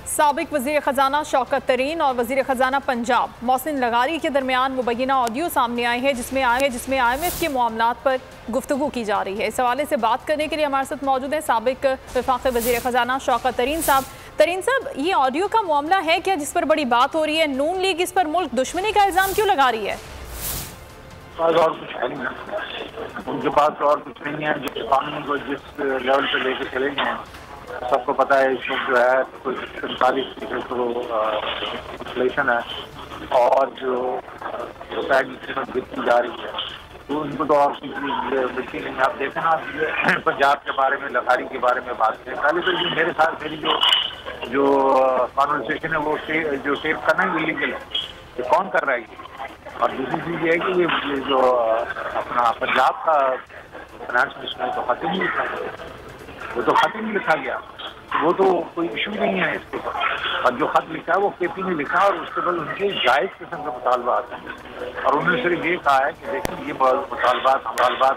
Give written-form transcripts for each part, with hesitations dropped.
साबिक वज़ीर ख़जाना शौकत तरीन और वज़ीर ख़जाना पंजाब मोहसिन लगारी के दरमियान मुबैना ऑडियो सामने आए हैं जिसमें IMF के मामलात पर गुफ्तगू की जा रही है। इस हवाले से बात करने के लिए हमारे साथ मौजूद है साबिक वफाक़ी वज़ीर ख़जाना शौकत तरीन साहब। तरीन साहब, ये ऑडियो का मामला है क्या जिस पर बड़ी बात हो रही है? नून लीग इस पर मुल्क दुश्मनी का इल्ज़ाम क्यों लगा रही है? और कुछ है नहीं, उनके पास और कुछ नहीं है। जिस कानून को जिस लेवल पे लेके चले गए हैं, सबको पता है इस वक्त जो है कोई 45% तो इन्फ्लेशन है और जो रुपए की कीमत गिरती जा रही है, तो उनको तो और मिलती नहीं। आप देखें ना, पंजाब के बारे में, लगारी के बारे में बात करें, पहले तो ये मेरे साथ मेरी जो कॉन्वर्सेशन है वो जो टेप करना ही इलीगल है, ये कौन कर रहा है ये? और दूसरी चीज़ ये है कि ये जो अपना पंजाब का फाइनेंस मिनिस्टर तो खत ही नहीं लिखा, वो तो खत ही नहीं लिखा गया, वो तो कोई इशू नहीं है इसके ऊपर। और जो खत लिखा है वो KP ने लिखा और उसके बाद उनके जायज़ किस्म का मुतालबा आता है और उन्होंने सिर्फ ये कहा है कि देखिए ये मुतालबात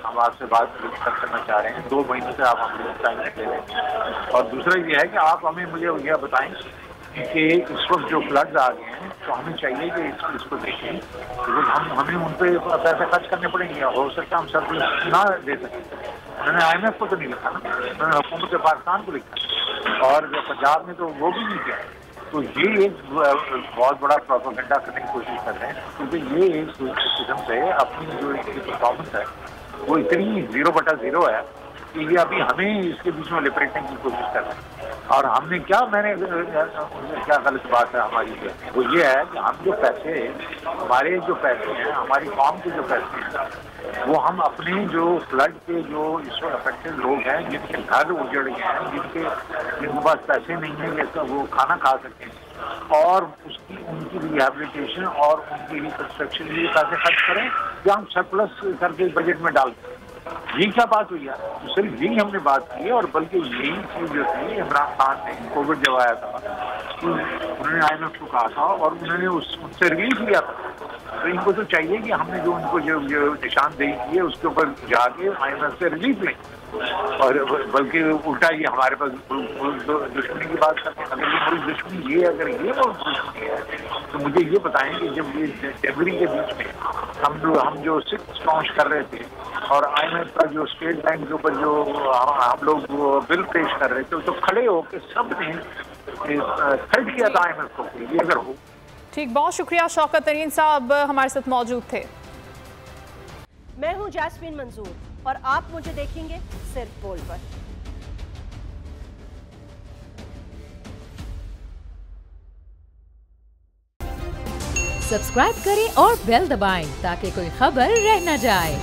हम आपसे बात करना चाह रहे हैं, 2 महीने से आप हमें टाइम ले रहे हैं। और दूसरा ये है कि आप हमें मुझे यह बताएं कि इस वक्त जो फ्लड्स आ गए हैं तो हमें चाहिए कि इसको देखें, क्योंकि हमें उन पर पैसे खर्च करने पड़ेंगे। हो सकता है हम सरप्लस ना दे सकें। उन्होंने IMF को तो नहीं लिखा ना, उन्होंने हुकूमत पाकिस्तान को लिखा और जो पंजाब में तो वो भी नहीं किया। तो ये एक बहुत बड़ा प्रोपेगेंडा करने की कोशिश कर रहे हैं, क्योंकि ये एक किस्म से अपनी जो इनकी परफॉर्मेंस है वो इतनी 0/0 है कि ये अभी हमें इसके बीच में लिपटने की कोशिश कर रहे हैं। और हमने क्या क्या गलत बात है हमारी, वो ये है कि हम जो पैसे, हमारे जो पैसे हैं, हमारी कौम के जो पैसे हैं, वो हम अपने जो फ्लड के जो इस वक्त अफेक्टेड लोग हैं, जिनके घर उजड़ गए हैं, जिनके पास पैसे नहीं है जैसा वो खाना खा सकें, और उनकी रिहेबिलिटेशन और उनकी रिकंस्ट्रक्शन के लिए पैसे खर्च करें या हम सरप्लस करके बजट में डाल दें। ये क्या बात हुई है? तो सिर्फ यही हमने बात की है। और बल्कि यही चीज़ जो थी, इमरान खान ने कोविड जब आया था तो उन्होंने IMF को कहा था और उन्होंने उससे रिलीफ लिया था। तो इनको तो चाहिए कि हमने जो उनको जो निशानदेही की है उसके ऊपर जाके IMF से रिलीफ लें, और बल्कि उल्टा ये हमारे पास दुश्मनी की बात करते हैं। अगर ये मुल्क दुश्मनी ये अगर ये मुल्क दुश्मनी है तो मुझे ये बताएं कि जब ये जनवरी के बीच में हम जो 6 लॉन्च कर रहे थे और IMF का जो स्टेट बैंक के ऊपर जो हम लोग बिल पेश कर रहे थे, तो खड़े होकर सब ने थ्रेट किया था IMF को, ये अगर हो। ठीक, बहुत शुक्रिया शौकत तरीन साहब हमारे साथ मौजूद थे। मैं हूं जैस्मीन मंजूर और आप मुझे देखेंगे सिर्फ बोल पर। सब्सक्राइब करें और बेल दबाएं ताकि कोई खबर रह न जाए।